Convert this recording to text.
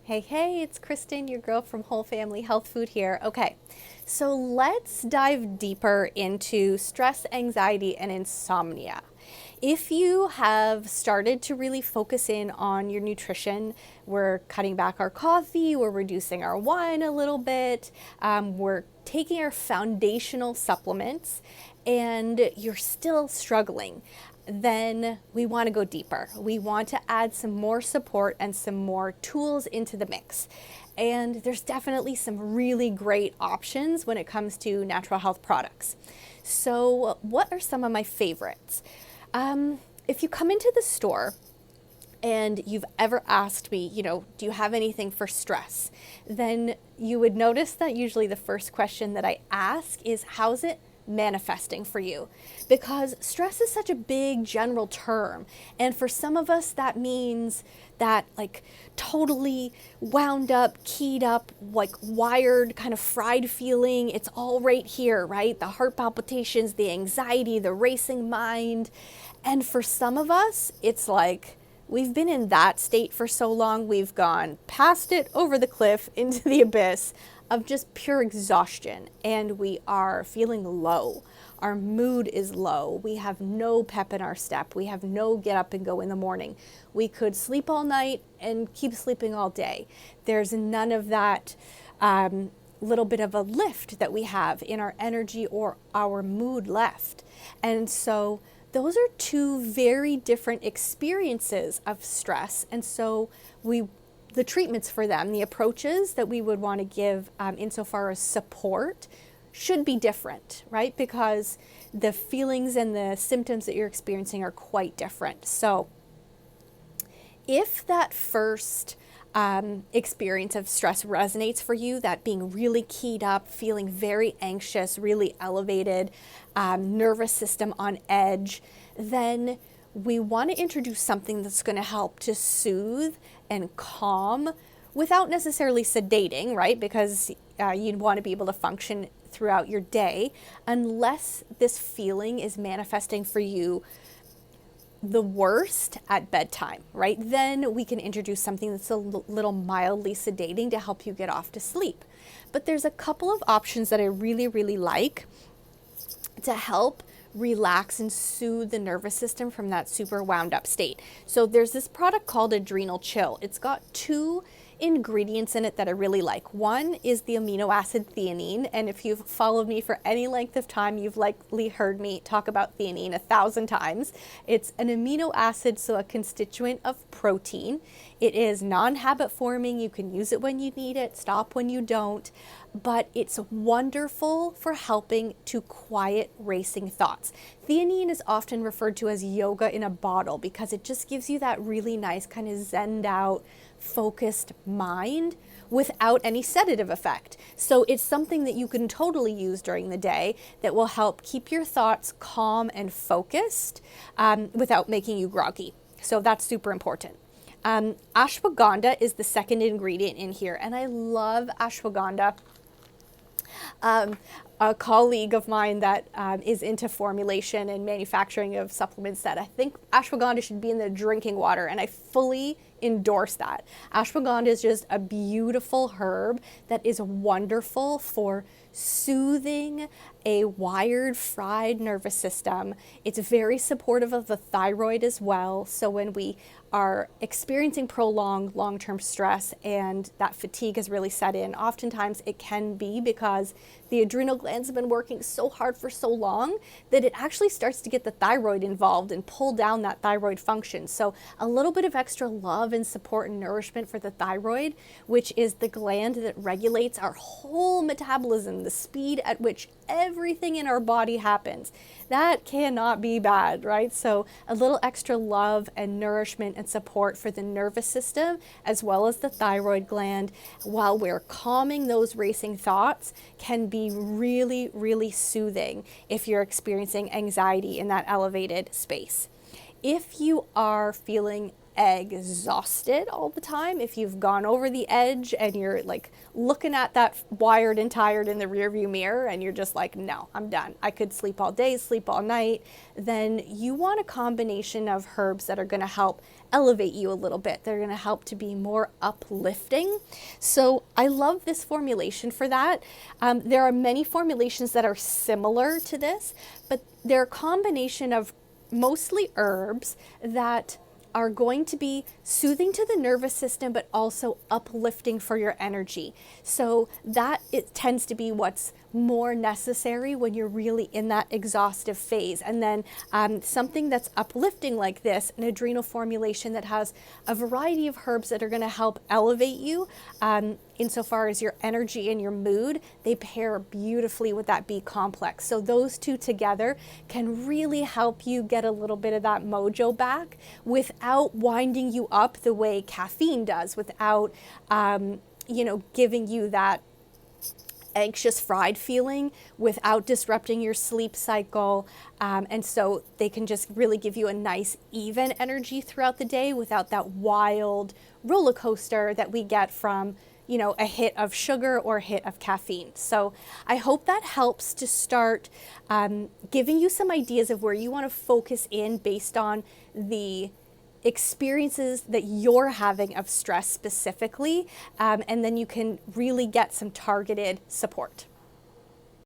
Hey, hey, it's Kristen, your girl from Whole Family Health Food here. Okay, so let's dive deeper into stress, anxiety, and insomnia. If you have started to really focus in on your nutrition, we're cutting back our coffee, we're reducing our wine a little bit, we're taking our foundational supplements, and you're still struggling, then we want to go deeper. We want to add some more support and some more tools into the mix. And there's definitely some really great options when it comes to natural health products. So, what are some of my favorites? If you come into the store and you've ever asked me, do you have anything for stress? Then you would notice that usually the first question that I ask is, how's it manifesting for you? Because stress is such a big general term, and for some of us that means that like totally wound up, keyed up, like wired, kind of fried feeling. It's all right here, right? The heart palpitations, the anxiety, the racing mind. And for some of us it's like we've been in that state for so long, we've gone past it, over the cliff, into the abyss of just pure exhaustion, and we are feeling low. Our mood is low. We have no pep in our step. We have no get up and go in the morning. We could sleep all night and keep sleeping all day. There's none of that little bit of a lift that we have in our energy or our mood left. And so those are two very different experiences of stress. And so the treatments for them, the approaches that we would want to give insofar as support should be different, right? Because the feelings and the symptoms that you're experiencing are quite different. So if that first experience of stress resonates for you, that being really keyed up, feeling very anxious, really elevated, nervous system on edge, then we want to introduce something that's going to help to soothe and calm without necessarily sedating, right? Because you'd want to be able to function throughout your day unless this feeling is manifesting for you the worst at bedtime, right? Then we can introduce something that's a little mildly sedating to help you get off to sleep. But there's a couple of options that I really, really like to help relax and soothe the nervous system from that super wound up state. So there's this product called Adrenal Chill. It's got two ingredients in it that I really like. One is the amino acid theanine, and if you've followed me for any length of time, you've likely heard me talk about theanine 1,000 times. It's an amino acid, so a constituent of protein. It is non-habit forming. You can use it when you need it, stop when you don't, but it's wonderful for helping to quiet racing thoughts. Theanine is often referred to as yoga in a bottle because it just gives you that really nice kind of zenned out, focused mind without any sedative effect. So it's something that you can totally use during the day that will help keep your thoughts calm and focused without making you groggy. So that's super important. Ashwagandha is the second ingredient in here, and I love ashwagandha. A colleague of mine that is into formulation and manufacturing of supplements said, I think ashwagandha should be in the drinking water, and I fully endorse that. Ashwagandha is just a beautiful herb that is wonderful for soothing a wired, fried nervous system. It's very supportive of the thyroid as well. So when we are experiencing prolonged long-term stress and that fatigue has really set in, oftentimes it can be because the adrenal glands have been working so hard for so long that it actually starts to get the thyroid involved and pull down that thyroid function. So a little bit of extra love and support and nourishment for the thyroid, which is the gland that regulates our whole metabolism, the speed at which everything in our body happens. That cannot be bad, right? So a little extra love and nourishment and support for the nervous system as well as the thyroid gland while we're calming those racing thoughts can be really, really soothing if you're experiencing anxiety in that elevated space. If you are feeling exhausted all the time, if you've gone over the edge and you're like looking at that wired and tired in the rearview mirror and you're just like, no, I'm done. I could sleep all day, sleep all night, then you want a combination of herbs that are going to help elevate you a little bit. They're going to help to be more uplifting. So I love this formulation for that. There are many formulations that are similar to this, but they're a combination of mostly herbs that are going to be soothing to the nervous system, but also uplifting for your energy. So that it tends to be what's more necessary when you're really in that exhaustive phase. And then something that's uplifting like this, an adrenal formulation that has a variety of herbs that are going to help elevate you insofar as your energy and your mood, they pair beautifully with that B complex. So those two together can really help you get a little bit of that mojo back without winding you up the way caffeine does, without giving you that anxious fried feeling, without disrupting your sleep cycle. And so they can just really give you a nice even energy throughout the day without that wild roller coaster that we get from a hit of sugar or a hit of caffeine. So I hope that helps to start giving you some ideas of where you want to focus in based on the experiences that you're having of stress specifically, and then you can really get some targeted support.